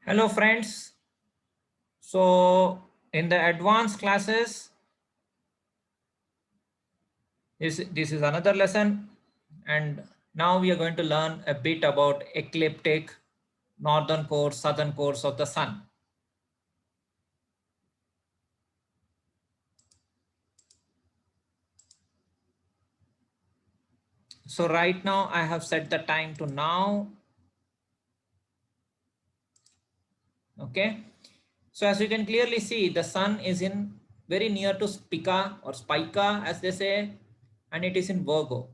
Hello friends. So in the advanced classes, this is another lesson, and now we are going to learn a bit about ecliptic, northern course, southern course of the sun. So right now I have set the time to now. Okay. So as you can clearly see, the sun is in very near to Spica or Spica as they say, and it is in Virgo.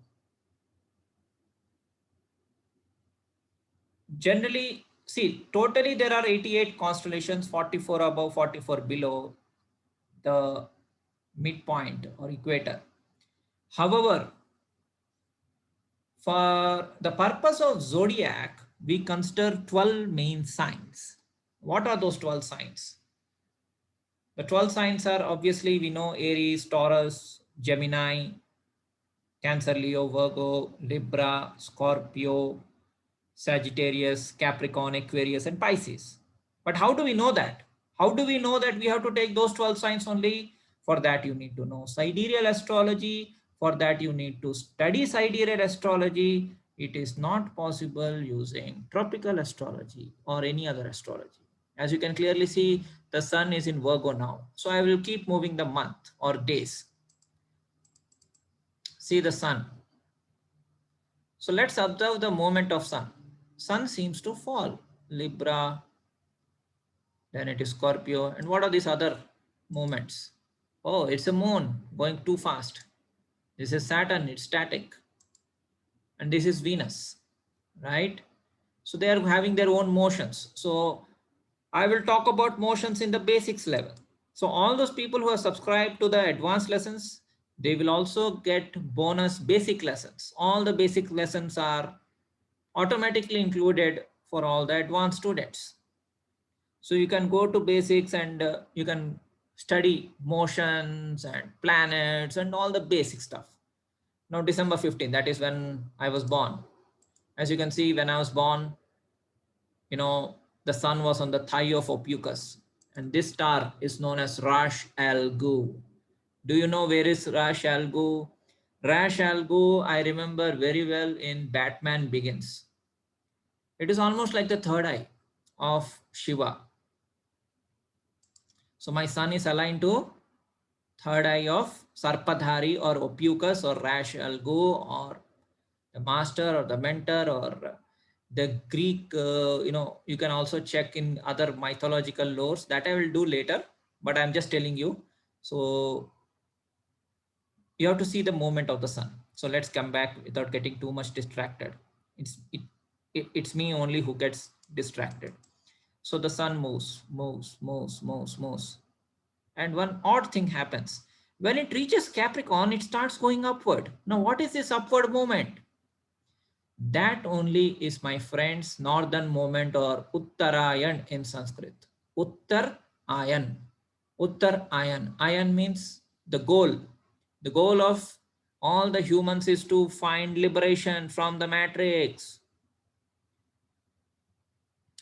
Generally, see, totally there are 88 constellations, 44 above, 44 below the midpoint or equator. However, for the purpose of zodiac, we consider 12 main signs. What are those 12 signs? The 12 signs are obviously we know Aries, Taurus, Gemini, Cancer, Leo, Virgo, Libra, Scorpio, Sagittarius, Capricorn, Aquarius, and Pisces. But how do we know that? How do we know that we have to take those 12 signs only? For that, you need to know sidereal astrology. For that, you need to study sidereal astrology. It is not possible using tropical astrology or any other astrology. As you can clearly see, the sun is in Virgo now. So I will keep moving the month or days. See the sun. So let's observe the movement of sun. Sun seems to fall. Libra, then it is Scorpio. And what are these other movements? Oh, it's a moon going too fast. This is Saturn, it's static. And this is Venus, right? So they are having their own motions. So I will talk about motions in the basics level. So all those people who are subscribed to the advanced lessons, they will also get bonus basic lessons. All the basic lessons are automatically included for all the advanced students. So you can go to basics and you can study motions and planets and all the basic stuff. Now December 15th, that is when I was born. As you can see, when I was born, the sun was on the thigh of Ophiuchus, and this star is known as Ra's al Ghul. Do you know where is Ra's al Ghul? Ra's al Ghul, I remember very well in Batman Begins. It is almost like the third eye of Shiva. So my sun is aligned to third eye of Sarpadhari or Ophiuchus or Ra's al Ghul or the master or the mentor or the Greek, you can also check in other mythological lores that I will do later, but I'm just telling you. So you have to see the movement of the sun. So let's come back without getting too much distracted. It's me only who gets distracted. So the sun moves. And one odd thing happens. When it reaches Capricorn, it starts going upward. Now, what is this upward movement? That only is, my friends, northern movement or Uttarayan in Sanskrit. Uttarayan. Uttarayan. Ayan means the goal. The goal of all the humans is to find liberation from the matrix.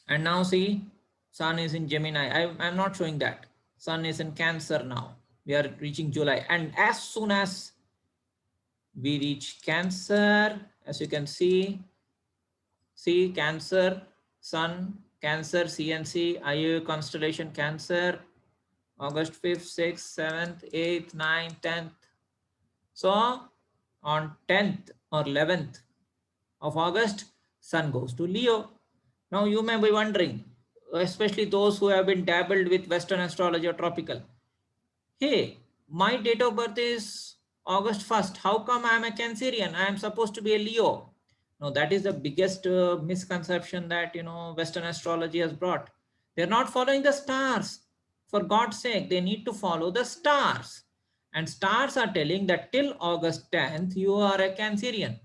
And now see, sun is in Gemini. I'm not showing that. Sun is in Cancer now. We are reaching July. And as soon as we reach Cancer, as you can see Cancer, Sun, Cancer, CNC, IU constellation Cancer, August 5th, 6th, 7th, 8th, 9th, 10th. So on 10th or 11th of August, Sun goes to Leo. Now you may be wondering, especially those who have been dabbled with Western astrology or tropical. Hey, my date of birth is August 1st. How come I am a Cancerian? I am supposed to be a Leo. No, that is the biggest misconception that, Western astrology has brought. They're not following the stars. For God's sake, they need to follow the stars. And stars are telling that till August 10th, you are a Cancerian.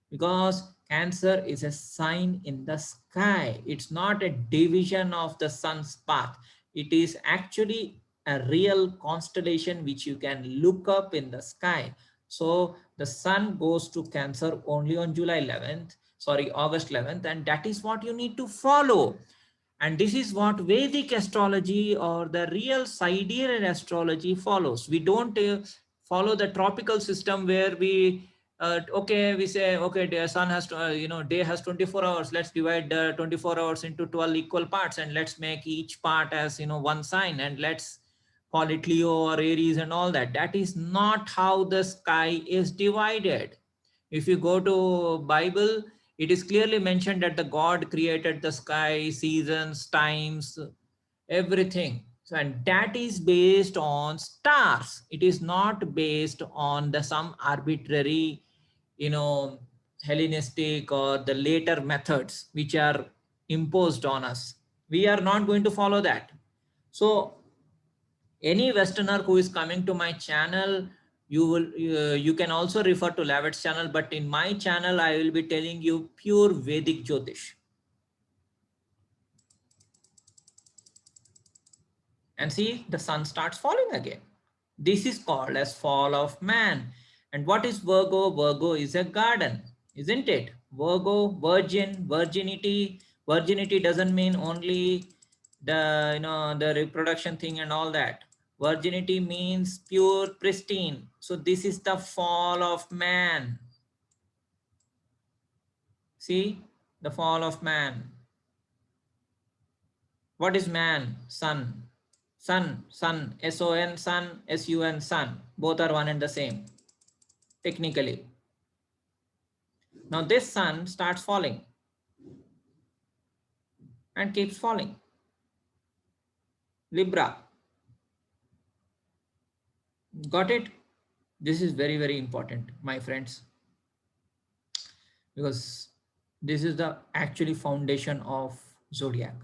Because Cancer is a sign in the sky. It's not a division of the sun's path. It is actually a real constellation which you can look up in the sky. So the sun goes to Cancer only on August 11th, and that is what you need to follow. And this is what Vedic astrology or the real sidereal astrology follows. We don't follow the tropical system where we okay, we say okay, the sun has to, day has 24 hours. Let's divide the 24 hours into 12 equal parts, and let's make each part as one sign, and let's call it Leo or Aries and all that. That is not how the sky is divided. If you go to Bible, it is clearly mentioned that the God created the sky, seasons, times, everything. So, and that is based on stars. It is not based on the some arbitrary, you know, Hellenistic or the later methods which are imposed on us. We are not going to follow that. So any Westerner who is coming to my channel, you can also refer to Lavet's channel, but in my channel I will be telling you pure Vedic Jyotish. And see, the sun starts falling again. This is called as fall of man. And what is Virgo? Virgo is a garden, isn't it? Virgo, virgin, virginity. Virginity doesn't mean only the the reproduction thing and all that. Virginity means pure, pristine. So this is the fall of man. See, the fall of man. What is man? Sun. Sun, S-O-N, sun, S-U-N, sun. Both are one and the same, technically. Now this sun starts falling and keeps falling. Libra. Got it? This is very, very important, my friends, because this is the actually foundation of zodiac.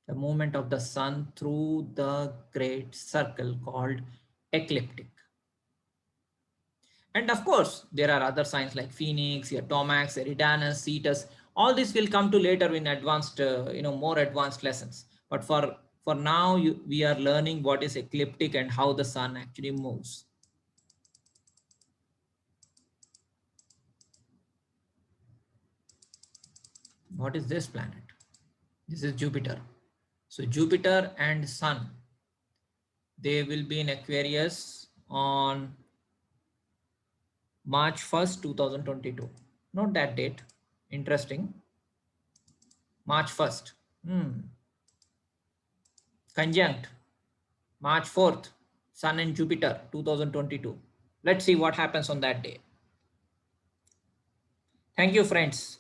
The movement of the sun through the great circle called ecliptic. And of course, there are other signs like Phoenix, Tomax, Eridanus, Cetus. All this will come to later in advanced, more advanced lessons. But for now, we are learning what is ecliptic and how the sun actually moves. What is this planet? This is Jupiter. So Jupiter and sun, they will be in Aquarius on March 1st, 2022. Note that date. Interesting. March 1st. Conjunct March 4th, Sun and Jupiter 2022. Let's see what happens on that day. Thank you, friends.